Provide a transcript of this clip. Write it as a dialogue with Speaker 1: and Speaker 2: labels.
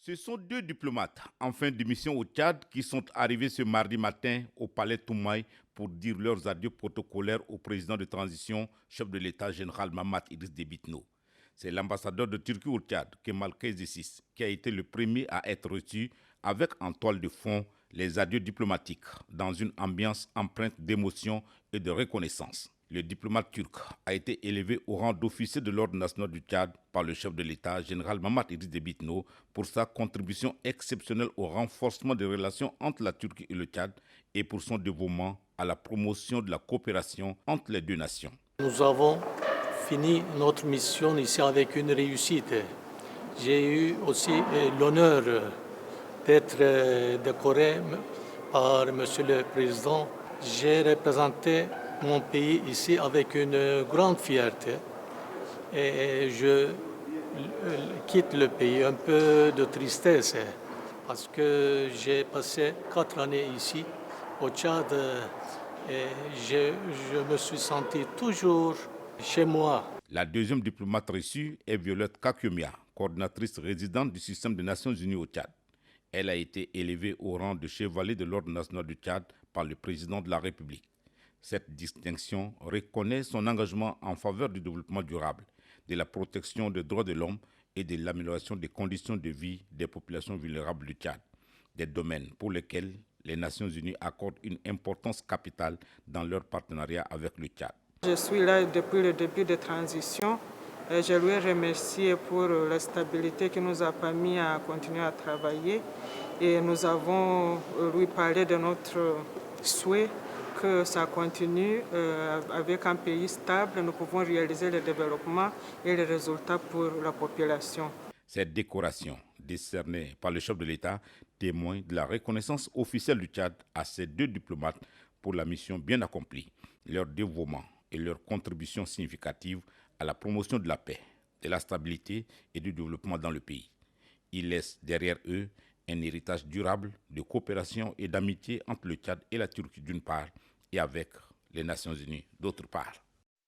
Speaker 1: Ce sont deux diplomates en fin de mission au Tchad qui sont arrivés ce mardi matin au palais Toumaï pour dire leurs adieux protocolaires au président de transition, chef de l'État général Mahamat Idriss Déby Itno. C'est l'ambassadeur de Turquie au Tchad, Kemal Kayzis, qui a été le premier à être reçu avec en toile de fond les adieux diplomatiques dans une ambiance empreinte d'émotion et de reconnaissance. Le diplomate turc a été élevé au rang d'officier de l'ordre national du Tchad par le chef de l'État, général Mahamat Idriss Déby Itno, pour sa contribution exceptionnelle au renforcement des relations entre la Turquie et le Tchad et pour son dévouement à la promotion de la coopération entre les deux nations.
Speaker 2: Nous avons fini notre mission ici avec une réussite. J'ai eu aussi l'honneur d'être décoré par Monsieur le Président. J'ai représenté mon pays ici avec une grande fierté et je quitte le pays un peu de tristesse parce que j'ai passé 4 années ici au Tchad et je me suis senti toujours chez moi.
Speaker 1: La deuxième diplomate reçue est Violette Kakyomia, coordinatrice résidente du système des Nations Unies au Tchad. Elle a été élevée au rang de chevalier de l'ordre national du Tchad par le président de la République. Cette distinction reconnaît son engagement en faveur du développement durable, de la protection des droits de l'homme et de l'amélioration des conditions de vie des populations vulnérables du Tchad, des domaines pour lesquels les Nations Unies accordent une importance capitale dans leur partenariat avec le Tchad.
Speaker 3: Je suis là depuis le début de transition et je lui remercie pour la stabilité qui nous a permis à continuer à travailler et nous avons lui parlé de notre souhait que ça continue avec un pays stable, nous pouvons réaliser le développement et les résultats pour la population.
Speaker 1: Cette décoration, décernée par le chef de l'État, témoigne de la reconnaissance officielle du Tchad à ces deux diplomates pour la mission bien accomplie, leur dévouement et leur contribution significative à la promotion de la paix, de la stabilité et du développement dans le pays. Ils laissent derrière eux un héritage durable de coopération et d'amitié entre le Tchad et la Turquie d'une part et avec les Nations Unies d'autre part.